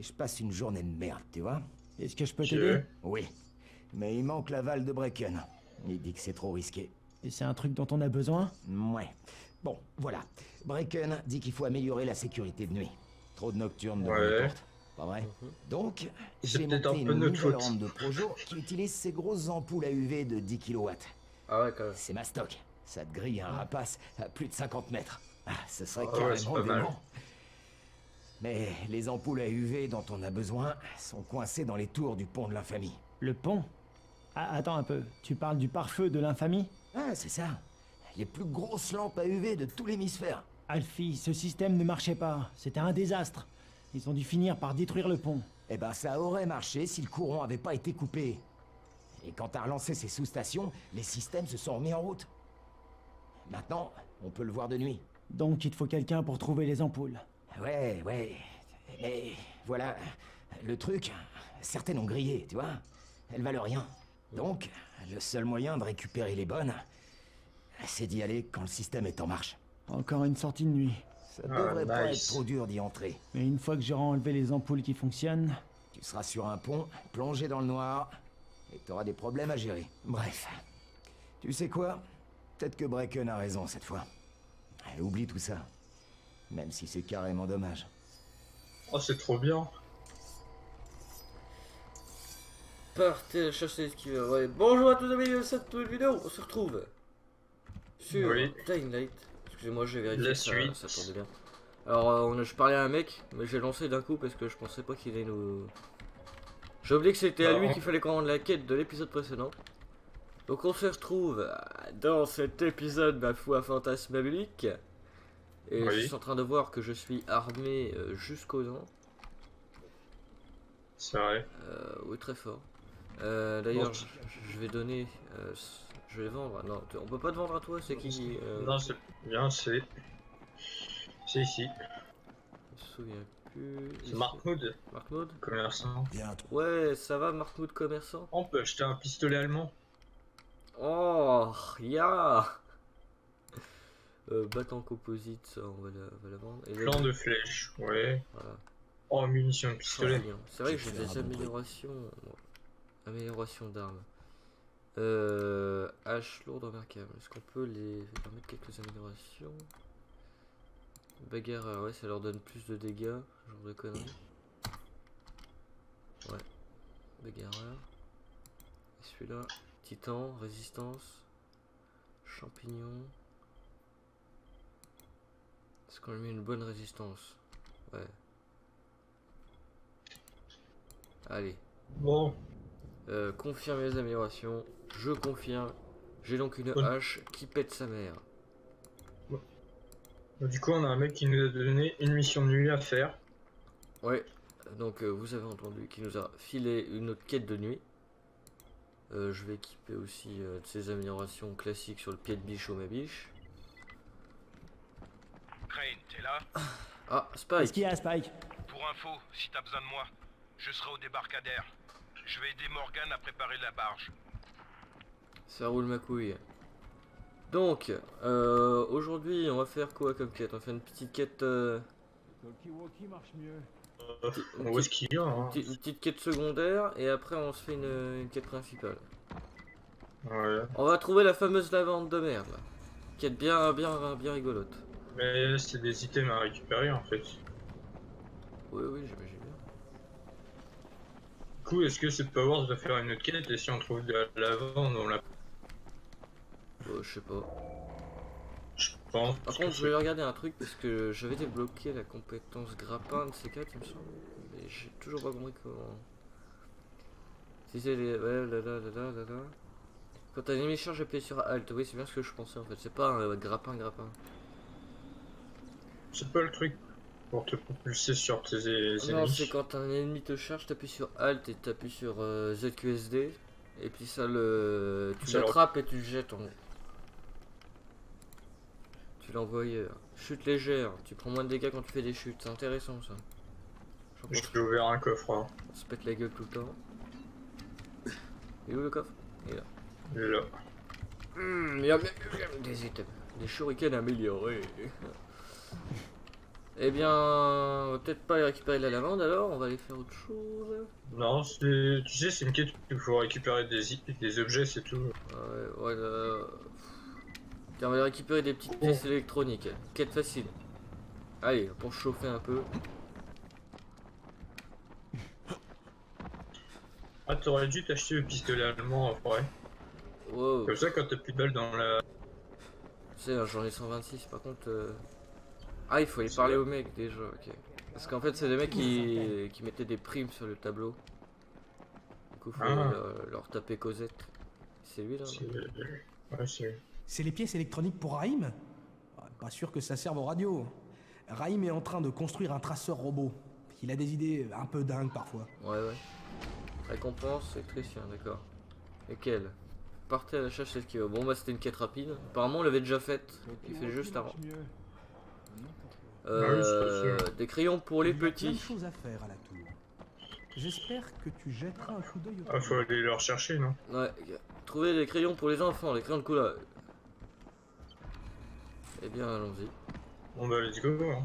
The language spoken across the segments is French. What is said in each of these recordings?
je passe une journée de merde, tu vois. Est-ce que je peux t'aider? Oui. Mais il manque l'aval de Brecken. Il dit que c'est trop risqué. Et c'est un truc dont on a besoin? Ouais. Bon, voilà. Brecken dit qu'il faut améliorer la sécurité de nuit. Trop de nocturnes devant les portes. Pas vrai? Donc, C'est j'ai peut-être monté un peu une notre nouvelle faute. rampe de Projo qui utilise ces grosses ampoules à UV de 10 kilowatts. Ah ouais, quand même. C'est ma stock. Ça te grille un rapace à plus de 50 mètres. Ah, ce serait Ah ouais, c'est carrément pas mal. dément. Mais les ampoules à UV dont on a besoin sont coincées dans les tours du pont de l'infamie. Le pont? Ah, attends un peu. Tu parles du pare-feu de l'infamie? Ah, c'est ça. Les plus grosses lampes à UV de tout l'hémisphère. Alfie, ce système ne marchait pas. C'était un désastre. Ils ont dû finir par détruire le pont. Eh ben, ça aurait marché si le courant avait pas été coupé. Et quand t'as relancé ces sous-stations, les systèmes se sont remis en route. Maintenant, on peut le voir de nuit. Donc il te faut quelqu'un pour trouver les ampoules. Ouais. Mais voilà, le truc, certaines ont grillé, tu vois. Elles valent rien. Donc, le seul moyen de récupérer les bonnes, c'est d'y aller quand le système est en marche. Encore une sortie de nuit. Ça devrait pas être nice. trop dur d'y entrer. Mais une fois que j'aurai enlevé les ampoules qui fonctionnent... Tu seras sur un pont, plongé dans le noir, et t'auras des problèmes à gérer. Bref. Tu sais quoi? Peut-être que Brecken a raison cette fois. Oublie tout ça. Même si c'est carrément dommage. Oh, c'est trop bien. Partez chercher ce qu'il veut. Ouais. Bonjour à tous amis de cette nouvelle vidéo. On se retrouve sur Oui. Dying Light. Excusez-moi, j'ai vérifié La que suite. ça tournait bien. Alors, je parlais à un mec, mais j'ai lancé d'un coup parce que je pensais pas qu'il allait nous... J'ai oublié que c'était à lui qu'il fallait qu'on rende la quête de l'épisode précédent. Donc on se retrouve dans cet épisode, ma foi, fantasmabolique. Et Oui. je suis en train de voir que je suis armé jusqu'aux dents. C'est vrai. Oui, très fort. D'ailleurs, Bon. je vais donner... je vais vendre... Non, on peut pas te vendre à toi, c'est qui Non, c'est bien, c'est ici. Je me souviens plus... C'est Ici. Markmoud, Markmoud. commerçant. Bien, Ouais, ça va, Markmoud commerçant. On peut acheter un pistolet allemand. Oh, ya Battant composite, ça, on va la vendre. Et Plan de flèche, ouais. Voilà. Oh, munitions de pistolet. C'est vrai que j'ai Je vais des faire un bon améliorations. Amélioration d'armes. Hache lourde remarquable. Est-ce qu'on peut les mettre quelques améliorations? Bagarreur, ouais, ça leur donne plus de dégâts. Genre de conneries. Ouais. Bagarreur. Et celui-là. Titan, résistance. Champignon. Est-ce qu'on lui met une bonne résistance? Ouais. Allez. Bon, Confirme les améliorations. Je confirme. J'ai donc une Bonne. hache qui pète sa mère. du coup, on a un mec qui nous a donné une mission de nuit à faire. Ouais. Donc vous avez entendu qui nous a filé une autre quête de nuit. Je vais équiper aussi de ces améliorations classiques sur le pied de biche ou ma biche. Crane, t'es là? Ah, Qu'est-ce Spike. qu'il y a, Spike? Pour info, si t'as besoin de moi, je serai au débarcadère. Je vais aider Morgan à préparer la barge. Ça roule ma couille. Donc, aujourd'hui, on va faire quoi comme quête? On va faire une petite quête... Talkie-walkie marche mieux. On voit ce qu'il y a. Hein. Une petite quête secondaire et après on se fait une quête principale. Ouais. On va trouver la fameuse lavande de merde là. Quête bien rigolote. Mais c'est des items à récupérer en fait. Oui, j'imagine bien. Du coup, est-ce que cette Powers doit faire une autre quête et si on trouve de la lavande, on la. Je sais pas. Je pense. Par contre, je vais regarder un truc parce que j'avais débloqué la compétence grappin de ces 4 il me semble. Mais j'ai toujours pas compris comment. Si c'est les. Ouais, là. Quand t'as une charge, j'appuie sur Alt. Oui, c'est bien ce que je pensais en fait. C'est pas un grappin. C'est pas le truc pour te propulser sur tes Non, ennemis. c'est quand un ennemi te charge, t'appuies sur Alt et t'appuies sur ZQSD. Et puis ça le. Tu Ça le- l'attrapes et tu le jettes en haut. Tu l'envoies ailleurs. Chute légère, tu prends moins de dégâts quand tu fais des chutes, c'est intéressant ça. J'en Je pense t'ai ouvert un coffre. Hein. on se pète la gueule tout le temps. Et où le coffre? Il est là. Il est là. Il y a des items. Des shurikens améliorés. Eh bien, on va peut-être pas aller récupérer de la lavande alors, on va aller faire autre chose. Non, tu sais, c'est une quête où il faut récupérer des objets, c'est tout. Ouais, tiens, on va aller récupérer des petites pièces électroniques. Quête facile. Allez, pour chauffer un peu. Ah, t'aurais dû t'acheter le pistolet allemand après. Wow. Comme ça, quand t'as plus de balles dans la... Tu sais, j'en ai 126 par contre. Ah, il faut aller parler aux mecs déjà, ok. Parce qu'en fait, c'est des mecs qui mettaient des primes sur le tableau. Du coup, faut leur taper Cosette. C'est lui là? Ouais, c'est... C'est les pièces électroniques pour Raïm? Pas sûr que ça serve aux radios. Raïm est en train de construire un traceur robot. Il a des idées un peu dingues parfois. Ouais. Récompense, électricien, d'accord. Et quelle? Partez à la chasse esquive. Bon, bah, c'était une quête rapide. Apparemment, on l'avait déjà faite. Donc, il fait juste avant. Des crayons pour les Il y a plein de petits. choses à faire à la tour. J'espère que tu jetteras un coup d'œil au Ah, faut aller le rechercher, non? Ouais, trouver des crayons pour les enfants, les crayons de couleur. Eh bien, allons-y. Bon bah, let's go, hein.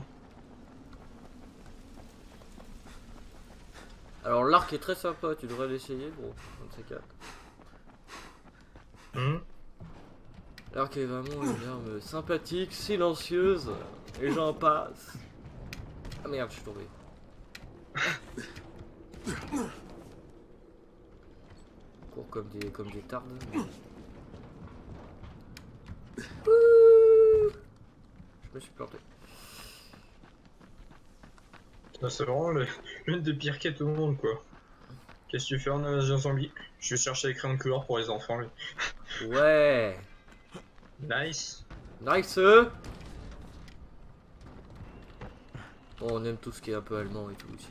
Alors, l'arc est très sympa, tu devrais l'essayer, gros. Un de ces quatre. L'arc est vraiment une arme sympathique, silencieuse, et j'en passe. Ah merde, je suis tombé. Cours comme des tardes. Je me suis planté. Ça, c'est vraiment l'une des pires quêtes au monde, quoi. Qu'est-ce que tu fais en un zombie? Je vais chercher les crayons de couleur pour les enfants, lui. Ouais. Nice. Nice. Bon, on aime tout ce qui est un peu allemand et tout aussi.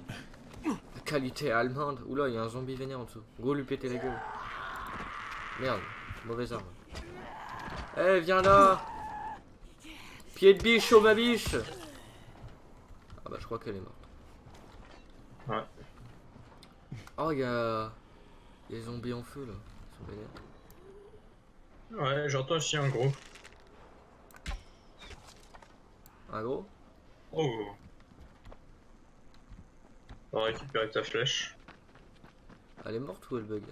La qualité allemande. Oula, il y a un zombie vénère en dessous. Go lui péter la gueule. Merde, mauvaise arme. Eh, viens là. Pied de biche, oh ma biche. Ah bah je crois qu'elle est morte. Ouais. Oh, il y a les zombies en feu là. Ils sont vénères. Ouais, j'entends aussi un gros. Un gros? Oh. On va récupérer ta flèche. Elle est morte ou elle bug?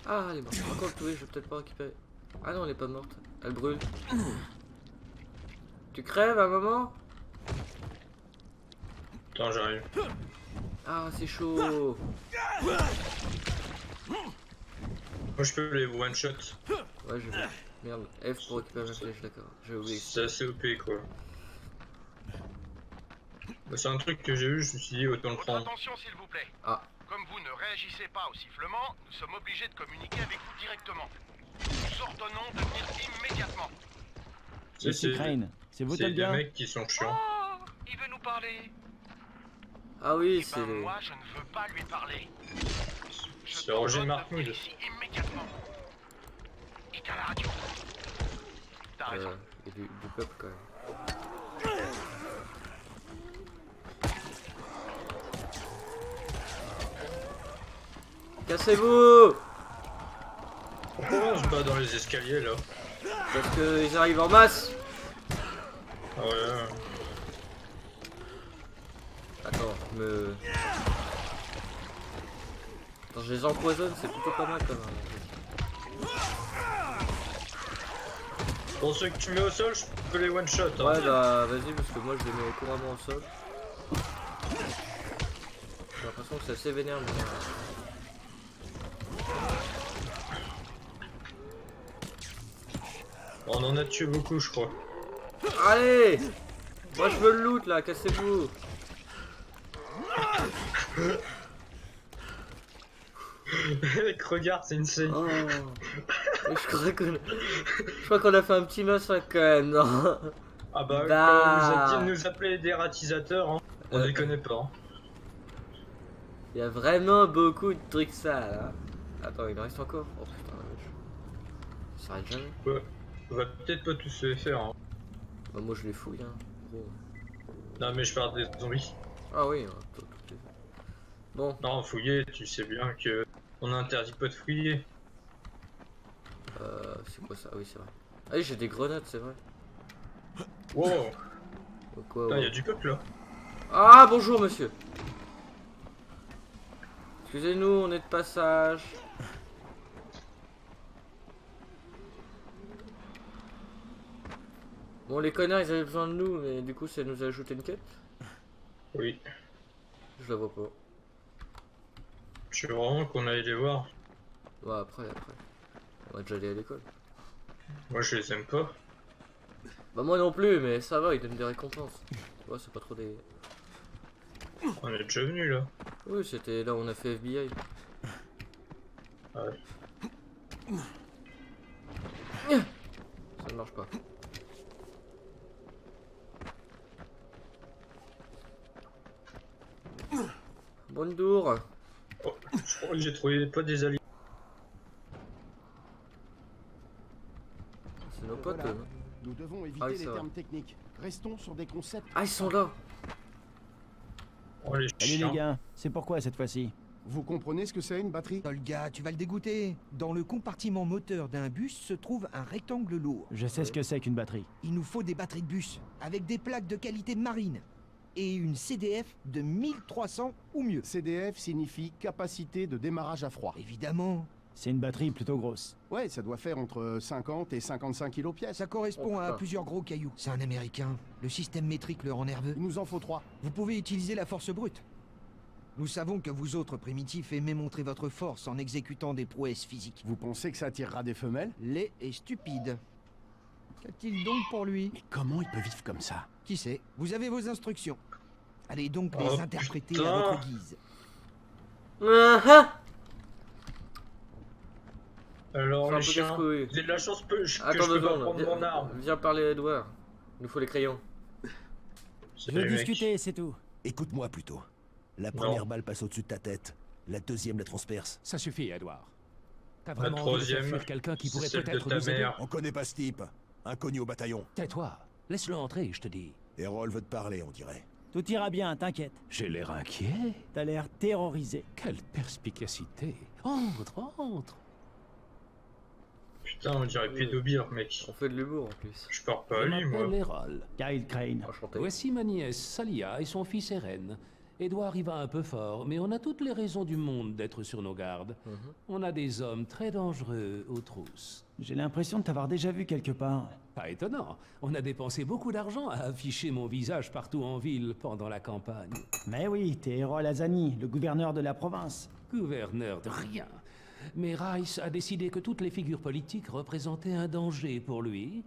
Ah, elle est morte. Encore le touer, je vais peut-être pas récupérer. Ah non, elle est pas morte. Elle brûle. Tu crèves à un moment? Attends, j'arrive. Ah, c'est chaud. Moi, je peux les one-shot. Ouais, je vais. Merde, F pour récupérer ma flèche, d'accord. J'ai oublié. C'est assez OP, quoi. Bah, c'est un truc que j'ai eu, je me suis dit, autant le Votre prendre. attention, s'il vous plaît. Ah. Comme vous ne réagissez pas au sifflement, nous sommes obligés de communiquer avec vous directement. Nous ordonnons de venir immédiatement. C'est Crane. C'est vous, C'est des Telga? mecs qui sont chiants. Oh, il veut nous parler. Ah oui, Eh c'est ben, les... moi, je ne veux pas lui parler. Je C'est Roger t'ordonne de venir Markmoud. ici immédiatement. Quitte à la radio. T'as raison. Il y a du peuple quand même. Cassez-vous! Pourquoi on se bat dans les escaliers, là? Parce qu'ils arrivent en masse! Ah ouais. Attends, Attends, je les empoisonne, c'est plutôt pas mal quand même. Pour ceux que tu mets au sol, je peux les one-shot. Hein. Ouais, bah vas-y, parce que moi je les mets couramment au sol. J'ai l'impression que c'est assez vénère, mais... On en a tué beaucoup, je crois. Allez! Moi je veux le loot là, cassez-vous! Mec, regarde, c'est une scène. Oh. Je crois qu'on a fait un petit massacre quand même, non? Ah bah, Bah. quand on nous a dit de nous appeler des ratisateurs, hein, on déconne pas. Hein. Il y a vraiment beaucoup de trucs sales, hein. Attends, il en reste encore? Oh putain, la vache. Ça s'arrête jamais. Ouais. On va peut-être pas tous les faire. Hein. Bah, moi je les fouille, hein. Gros. Non, mais je parle des zombies. Ah oui, hein, tout les... Bon, Non, fouiller, tu sais bien que on interdit pas de fouiller. c'est quoi ça? Ah oui, c'est vrai. Ah oui, j'ai des grenades, c'est vrai. Wow, Quoi, il y ouais. a du peuple là. Ah, bonjour, monsieur. Excusez-nous, on est de passage. Bon, les connards, ils avaient besoin de nous, mais du coup, ça nous a ajouté une quête. Oui. Je la vois pas. Je veux vraiment qu'on aille les voir. Ouais, après. On va déjà aller à l'école. Moi, je les aime pas. Bah, moi non plus, mais ça va, ils donnent des récompenses. Tu vois, c'est pas trop des... On est déjà venu là. Oui, c'était là où on a fait FBI. Ouais. Ça ne marche pas. Bonjour. Oh, je crois que j'ai trouvé pas des alliés. C'est nos potes, Voilà. eux, non? Nous devons éviter Ah oui, les c'est vrai. termes techniques. Restons sur des concepts. Ah, ils sont là. Oh les Allez chiens. les gars, c'est pourquoi cette fois-ci? Vous comprenez ce que c'est une batterie? Olga, tu vas le dégoûter. Dans le compartiment moteur d'un bus se trouve un rectangle lourd. Je sais ce que c'est qu'une batterie. Il nous faut des batteries de bus, avec des plaques de qualité marine. Et une CDF de 1300 ou mieux. CDF signifie capacité de démarrage à froid. Évidemment, C'est une batterie plutôt grosse. Ouais, ça doit faire entre 50 et 55 kilos pièce. ça correspond Oh, à putain. plusieurs gros cailloux. C'est un Américain. Le système métrique le rend nerveux. Il nous en faut 3. Vous pouvez utiliser la force brute. Nous savons que vous autres primitifs aimez montrer votre force en exécutant des prouesses physiques. Vous pensez que ça attirera des femelles? Laid et stupide. Qu'a-t-il donc pour lui? Mais comment il peut vivre comme ça? Qui sait? Vous avez vos instructions. Allez donc Oh, les interpréter putain. à votre guise. Ah ah. Alors C'est un les peu chiens, casse-couille. vous avez de la chance que je Attends peux 2 pas secondes. prendre mon arme. Viens parler à Edouard. Il nous faut les crayons. Je veux Les mecs. discuter, c'est tout. Écoute-moi plutôt. La première balle passe au-dessus de ta tête. La deuxième la transperce. Ça suffit, Edouard. T'as La vraiment envie de faire troisième, fuir quelqu'un qui c'est pourrait celle de peut-être ta nous aider? mère. On connaît pas ce type. Inconnu au bataillon. Tais-toi. Laisse-le entrer, je te dis. Errol veut te parler, on dirait. Tout ira bien, t'inquiète. J'ai l'air inquiet. T'as l'air terrorisé. Quelle perspicacité. Entre, entre. Putain, on dirait pédophile, mec. On fait de l'humour en plus. Je pars pas à Je lui, moi. m'appelle Errol. Kyle Crane. Enchanté. Voici ma nièce Salia et son fils Eren. Edouard y va un peu fort, mais on a toutes les raisons du monde d'être sur nos gardes. Mhm. On a des hommes très dangereux aux trousses. J'ai l'impression de t'avoir déjà vu quelque part. Pas étonnant. On a dépensé beaucoup d'argent à afficher mon visage partout en ville pendant la campagne. Mais oui, t'es Errol Azani, le gouverneur de la province. Gouverneur de rien. Mais Rice a décidé que toutes les figures politiques représentaient un danger pour lui,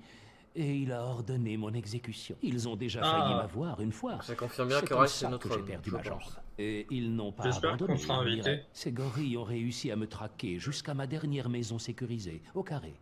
et il a ordonné mon exécution. Ils ont déjà failli m'avoir une fois. Ça confirme bien que comme Rice c'est ça notre que j'ai homme, perdu je ma jambe. pense. Et ils n'ont pas J'espère abandonné. qu'on sera on invité. dirait. Ces gorilles ont réussi à me traquer jusqu'à ma dernière maison sécurisée, au carré.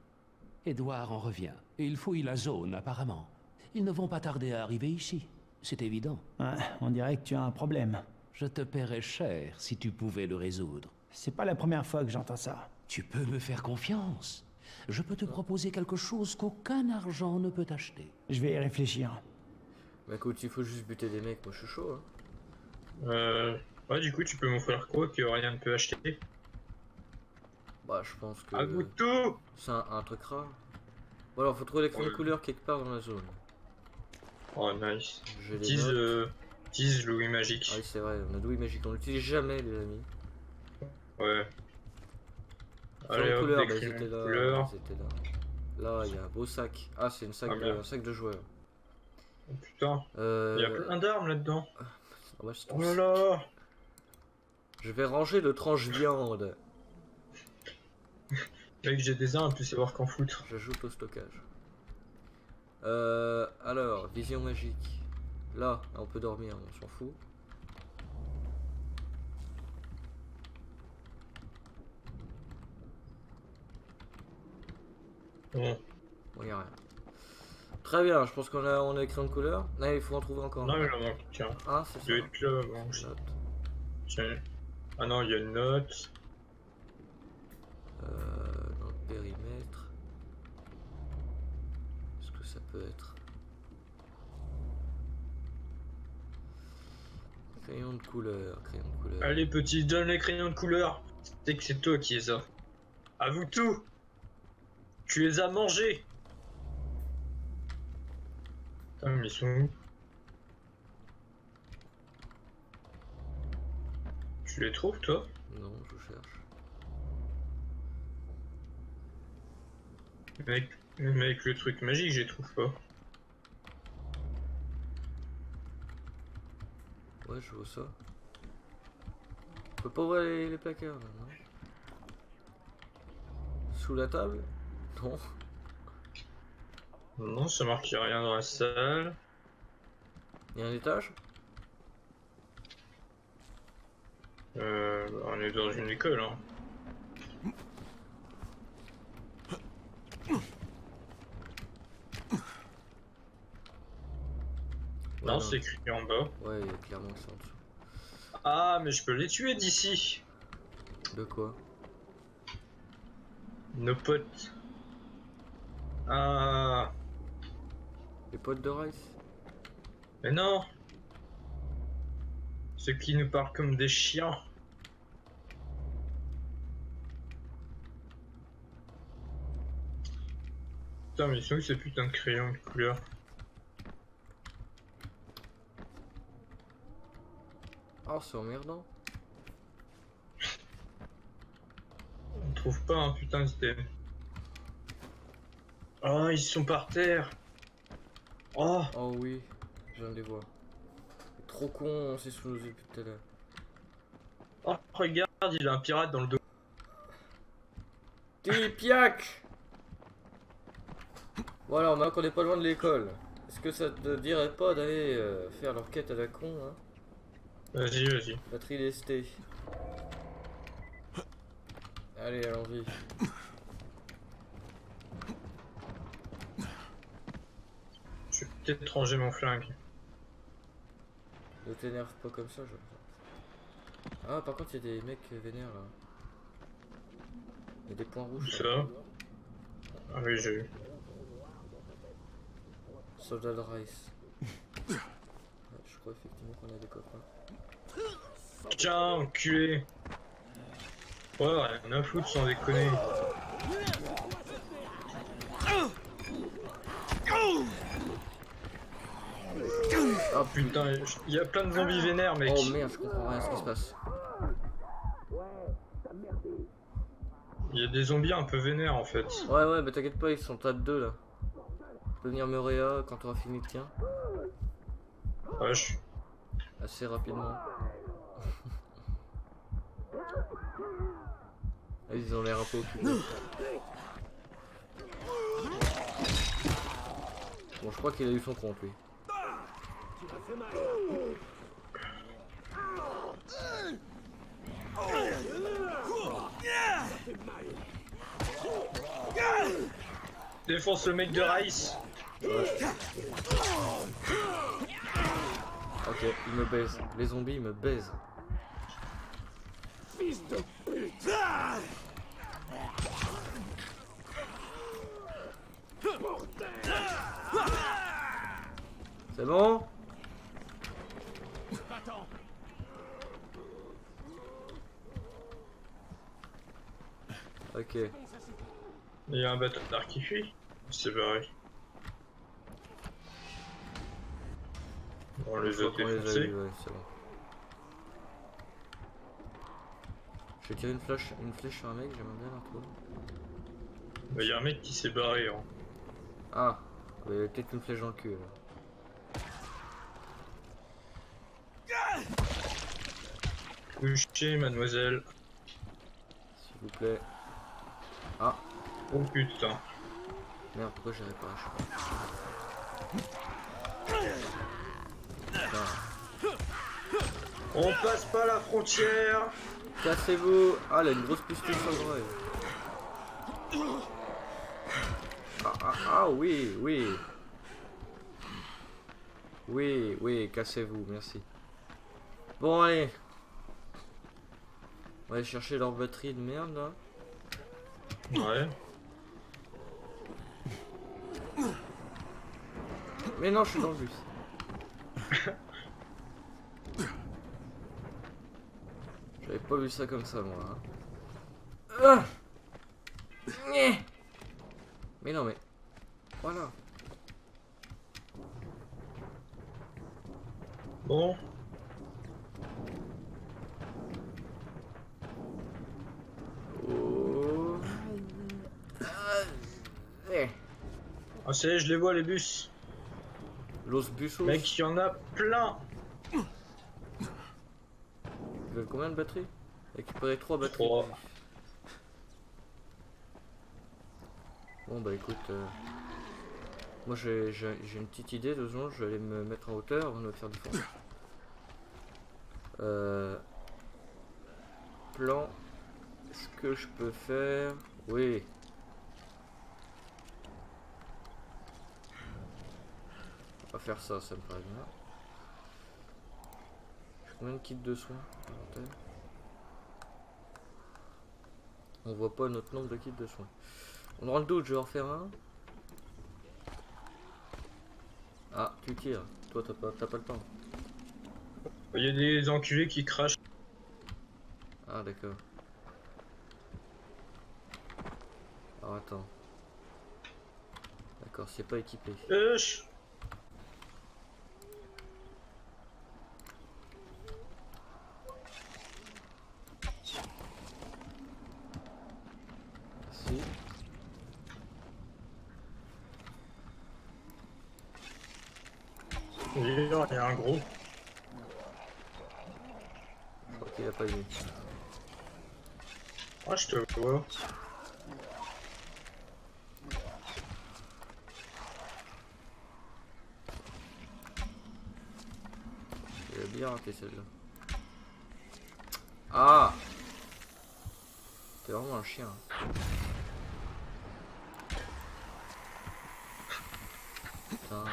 Edouard en revient. Il fouille la zone, apparemment. Ils ne vont pas tarder à arriver ici. C'est évident. Ouais, on dirait que tu as un problème. Je te paierais cher si tu pouvais le résoudre. C'est pas la première fois que j'entends ça. Tu peux me faire confiance. Je peux te proposer quelque chose qu'aucun argent ne peut acheter. Je vais y réfléchir. Bah écoute, il faut juste buter des mecs, moi je suis chaud. Hein. Ouais, du coup, tu peux m'offrir quoi que rien ne peut acheter? Bah je pense que À vous tout! c'est un truc rare. Bon alors faut trouver les crayons de Ouais. couleur quelque part dans la zone. Oh, nice. J'ai les Utilise, notes. utilise l'ouïe magique. Ah oui c'est vrai, on a douille magique, on l'utilise jamais les amis. Ouais. Crayons Allez, de hop, couleur, des bah ils crayons étaient de là. couleur. Ils étaient là. Là il y a un beau sac. Ah c'est Ah, bien. un sac de joueurs. Oh, putain, il y a plein d'armes là-dedans. Ah, bah, je Oh là là! Je vais ranger le tranche viande. Mec, j'ai des armes, plus savoir qu'en foutre. J'ajoute au stockage. Alors, vision magique. Là, on peut dormir, on s'en fout. Bon. Bon, y a rien. Très bien, je pense on a écrit de couleur. Là, il faut en trouver encore. Non, il en manque qu'un. Ah, c'est Il doit ça. être là, bon, je- Note. Tiens. Ah non, il y a une note. Dans le périmètre. Est-ce que ça peut être crayon de couleur, crayon de couleur. Allez, petit, donne les crayons de couleur. C'est que c'est toi qui les as. À vous tout! Tu les as mangés! Putain, mais ils sont où? Tu les trouves, toi? Non, je cherche. Mais avec le truc magique, je les trouve pas. Ouais, je vois ça. On peut pas ouvrir les placards là, non? Sous la table? Non. Non, ça marque qu'il y a rien dans la salle. Il y a un étage? On est dans une école, hein. Non, non. c'est écrit en bas. Ouais, il y a clairement que ça en dessous. Ah, mais je peux les tuer d'ici. De quoi? Nos potes. Ah, Les potes de Rice? mais non. Ceux qui nous parlent comme des chiens. Putain, mais ils sont où ces putains de crayons de couleur? Oh, c'est emmerdant. On trouve pas un putain d'item. Oh, ils sont par terre. Oh, Oh oui, je viens de les voir. Trop con, c'est sous nos yeux depuis tout à l'heure. oh, regarde, il a un pirate dans le dos. Tipiac! Voilà, maintenant qu'on est pas loin de l'école, est-ce que ça te dirait pas d'aller faire l'enquête à la con, hein? Vas-y, vas-y. Batterie lestée. Allez, allons-y. Je vais peut-être ranger mon flingue. Ne t'énerve pas comme ça, je... Ah, par contre, il y a des mecs vénères là. Il y a des points rouges. Ça. là. Ah oui, j'ai eu. Soldat de Rice. Ouais, je crois effectivement qu'on a des copains. Tiens, enculé. Ouais, rien à foutre sans déconner. Ah putain, il y a plein de zombies vénères, mec. Oh merde, je comprends rien à ce qui se passe. Il y a des zombies un peu vénères en fait. Ouais, ouais, mais t'inquiète pas, ils sont à deux là. Tu peux venir me réa quand t'auras fini le tien. Ouais, je... Assez rapidement. Ah, ils ont l'air un peu occupés. Bon, je crois qu'il a eu son compte lui. Défonce le mec de Rice. Ok, il me baise. Les zombies, ils me baisent. C'est bon? Ok. Il y a un bâtard qui fuit. C'est barré. On les a On les a défoncés. eu, ouais, c'est bon. Je vais tirer une flèche sur un mec, j'aimerais bien la retrouver. Il y a un mec qui s'est barré. Hein. Ah, il y avait peut-être une flèche dans le cul là. Couché, mademoiselle. S'il vous plaît. Ah, Oh putain. merde, pourquoi j'ai réparé? Putain. On passe pas la frontière. Cassez-vous! Ah, elle a une grosse pustule sur le bras. Ah, oui, oui. Oui, oui, cassez-vous, merci. Bon, allez. On va aller chercher leur batterie de merde là. Ouais. Mais non, je suis dans le bus. J'avais pas vu ça comme ça, moi. Hein. Mais non, mais... Voilà. Bon. Ah, ça y est, je les vois, les bus. Los Busos. Mec, il y en a plein. Ils veulent combien de batteries? Récupérer 3 batteries. 3. Bon bah écoute, moi j'ai une petite idée, 2 secondes, je vais aller me mettre en hauteur avant de me faire défendre. Plan, est-ce que je peux faire? Oui. On va faire ça, ça me paraît bien. J'ai combien de kits de soins? Inventaire. On voit pas notre nombre de kits de soins. On aura le doute, je vais en refaire un. Ah, tu tires. Toi, t'as pas le temps. Il y a des enculés qui crachent. Ah, d'accord. Alors, attends. D'accord, c'est pas équipé. Si. Il y a un gros. Je crois qu'il a pas aimé. Ah, je te vois. Il a bien raté celle-là. Ah! T'es vraiment un chien. Putain.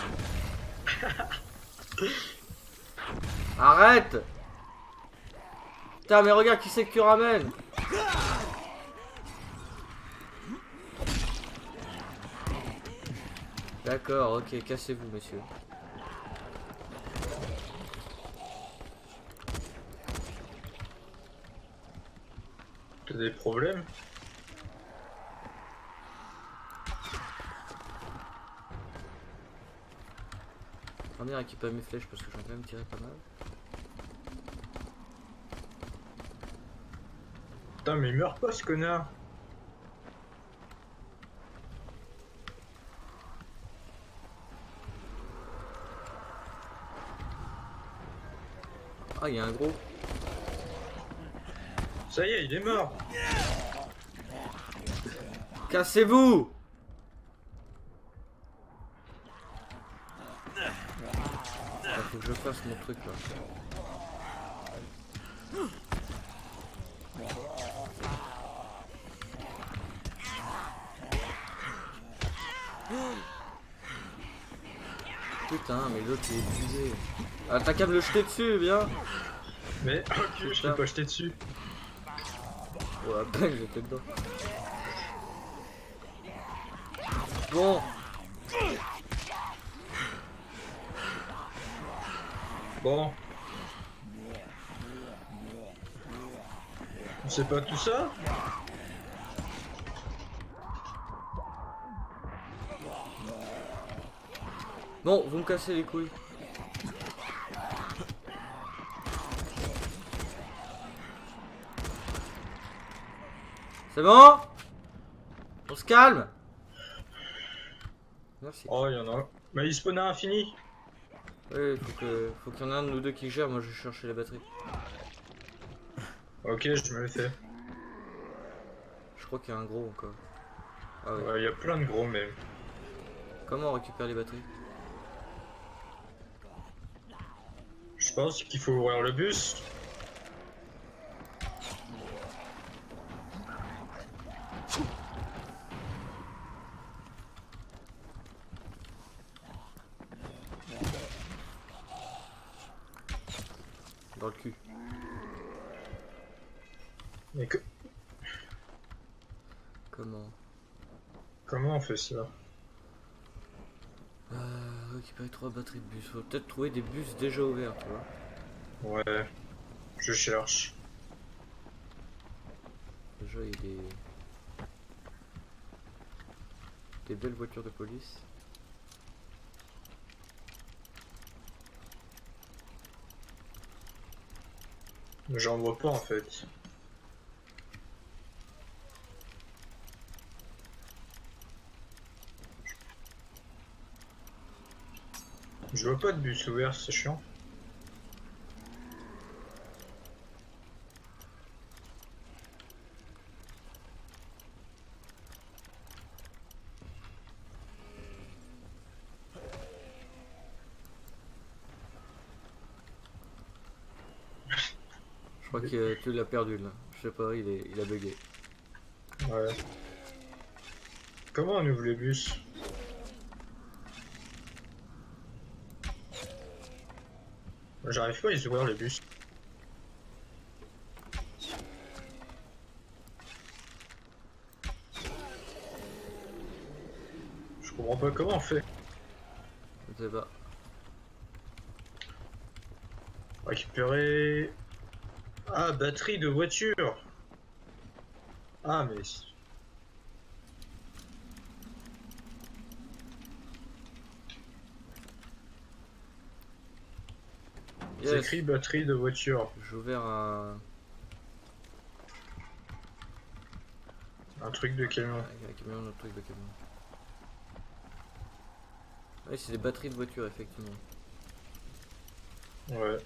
Arrête! Putain, mais regarde qui c'est que tu ramènes! D'accord, ok, cassez-vous, messieurs. T'as des problèmes? J'en ai récupéré mes flèches parce que j'en ai quand même tiré pas mal. Putain, mais il meurt pas ce connard. Ah, il y a un gros. Ça y est, il est mort. Cassez-vous! Ah, faut que je fasse mon truc là. Putain, mais l'autre il est épuisé. Ah, t'as qu'à me le jeter dessus, viens! Mais ok, je l'ai pas jeté dessus. Oh la bang, j'étais dedans. Bon! Bon. C'est pas tout ça? Bon, vous me cassez les couilles. C'est bon? On se calme? Merci. Oh, il y en a un. Mais il spawn à infini. Oui, faut qu'il y en ait un de nous deux qui gère, moi je vais chercher la batterie. Ok, je me le fais. Je crois qu'il y a un gros encore. Ah oui. Ouais, il y a plein de gros même. Comment on récupère les batteries? Je pense qu'il faut ouvrir le bus. Dans le cul. Mais comment on fait ça? Récupérer 3 batteries de bus. Faut peut-être trouver des bus déjà ouverts, tu vois. Ouais, je cherche. Déjà, il y a des belles voitures de police. Mais j'en vois pas en fait. Je vois pas de bus ouvert, c'est chiant. Je crois que tu l'as perdu là. Je sais pas, il a bugué. Ouais. Comment on ouvre les bus? J'arrive pas à les ouvrir les bus. Je comprends pas comment on fait. Je sais pas. Récupérer... Ah, batterie de voiture. Ah, mais... Yes. C'est écrit batterie de voiture. J'ai ouvert un truc de camion. camion, un truc de camion. Oui, c'est des batteries de voiture, effectivement. Ouais.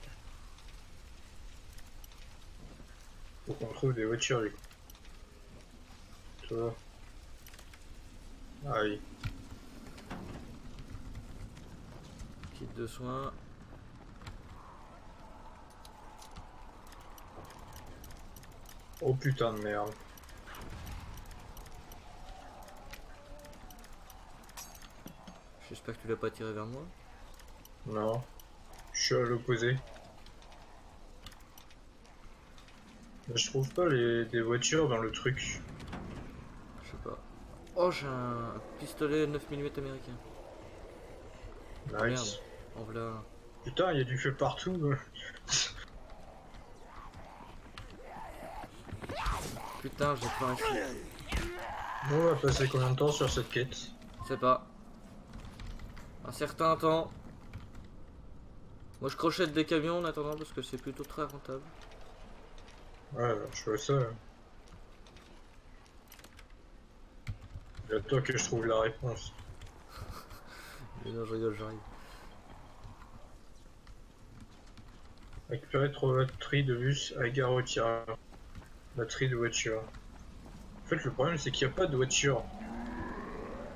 Faut qu'on trouve des voitures, du coup. Toi. Ah oui. Kit de soins. Oh putain de merde. J'espère que tu l'as pas tiré vers moi. Non. Je suis à l'opposé. Mais je trouve pas des voitures dans le truc. Je sais pas. Oh, j'ai un pistolet 9 mm américain. Nice. Merde. En voilà. Putain, il y a du feu partout. Putain, j'ai pas un chou. Bon, on va passer combien de temps sur cette quête? Je sais pas. Un certain temps. Moi je crochette des camions en attendant parce que c'est plutôt très rentable. Ouais, je vois ça. J'attends que je trouve la réponse. Mais non, je rigole, j'arrive. Récupérer 3 batteries de bus à gare routière. Batterie de voiture. En fait, le problème, c'est qu'il n'y a pas de voiture.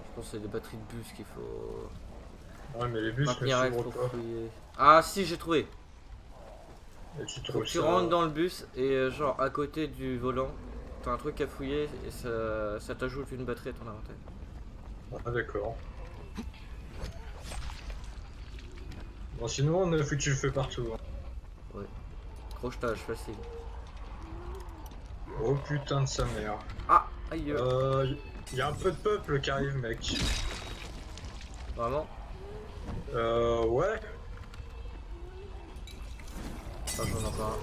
Je pense que c'est des batteries de bus qu'il faut Ouais, mais les bus ne maintenir avec s'ouvrent pour pas. fouiller. Ah si, j'ai trouvé. Et tu Faut trouves que tu ça... rentres dans le bus et genre à côté du volant, t'as un truc à fouiller et ça t'ajoute une batterie à ton inventaire. Ah, d'accord. Bon, sinon, on a foutu le feu partout. Hein. Ouais. Crochetage facile. Oh putain de sa mère. Ah, aïe. Y a un peu de peuple qui arrive, mec. Vraiment? Ouais. Ah, j'en ai pas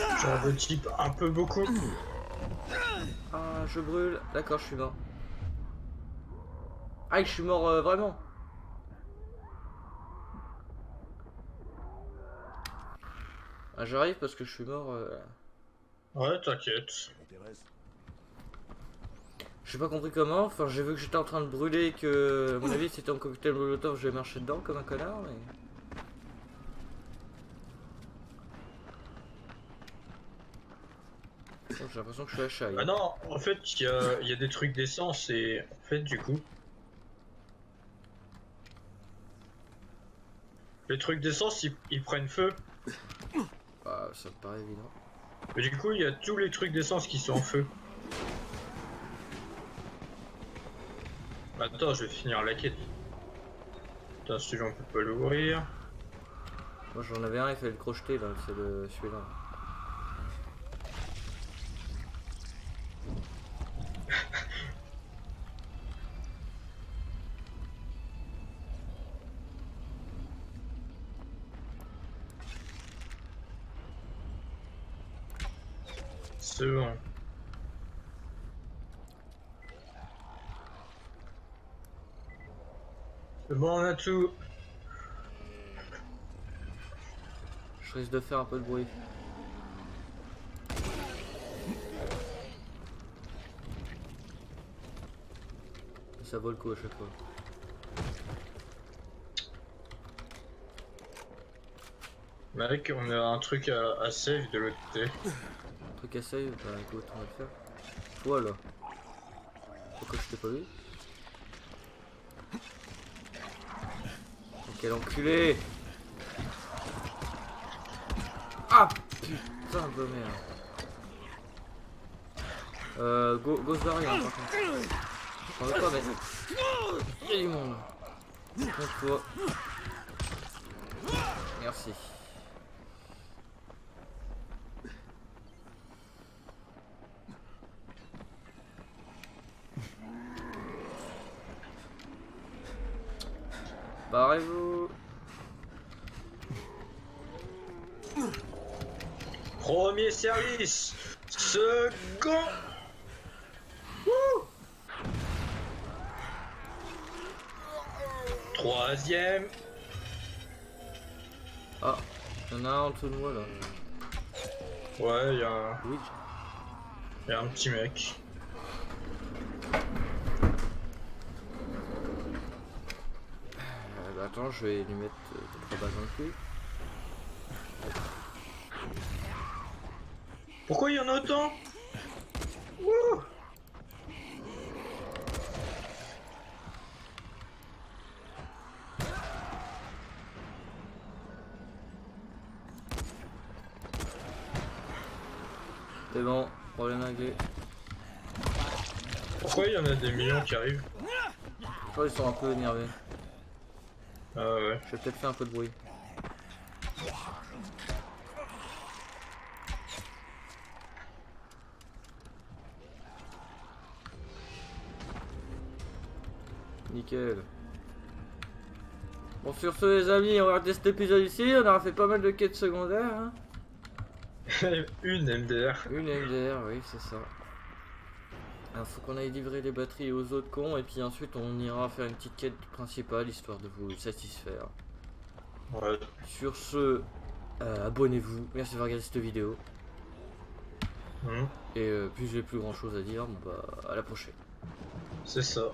un. Genre de type un peu beaucoup. Ah, je brûle. D'accord, je suis mort. Ah, je suis mort vraiment. Ah, j'arrive parce que je suis mort. Ouais, t'inquiète. J'ai pas compris comment. Enfin, j'ai vu que j'étais en train de brûler et que, à mon avis, c'était en cocktail molotov. Je vais marcher dedans comme un connard. Mais... Oh, j'ai l'impression que je suis à Chaille. Ah non, en fait, il y a des trucs d'essence et en fait, du coup, les trucs d'essence ils prennent feu. Ah, ça me paraît évident. Mais du coup, il y a tous les trucs d'essence qui sont en feu. Attends, je vais finir la quête. Putain, celui-là, on peut pas l'ouvrir. Moi, j'en avais un, il fallait le crocheter là, c'est celui-là. C'est bon. C'est bon, on a tout. Je risque de faire un peu de bruit. Ça vaut le coup à chaque fois. Mec, on a un truc à save de l'autre côté. Un truc à save, bah écoute, on va le faire. Toi là. Pourquoi je t'ai pas vu? Quel enculé! Ah putain de merde. Go se barrer hein, par contre. J'en veux pas mais... Il y a du monde. Donc toi. Merci. Barrez-vous. Premier service. Second. Wouh. Troisième. Ah, il y en a un en dessous de moi là. Ouais, y a Oui. un petit mec. Bah, attends, je vais lui mettre 3 balles dans le cul. Pourquoi il y en a autant? Wouh. C'est bon, problème réglé. Pourquoi il y en a des millions qui arrivent? Je crois qu'ils sont un peu énervés. Ah ouais. Je vais peut-être faire un peu de bruit. Nickel. Bon sur ce les amis, on va arrêter cet épisode ici, on aura fait pas mal de quêtes secondaires. Hein. Une MDR. Une MDR, oui c'est ça. Alors faut qu'on aille livrer les batteries aux autres cons et puis ensuite on ira faire une petite quête principale histoire de vous satisfaire. Ouais. Sur ce, abonnez-vous, merci d'avoir regardé cette vidéo. Et puis j'ai plus grand chose à dire, bon bah à la prochaine. C'est ça.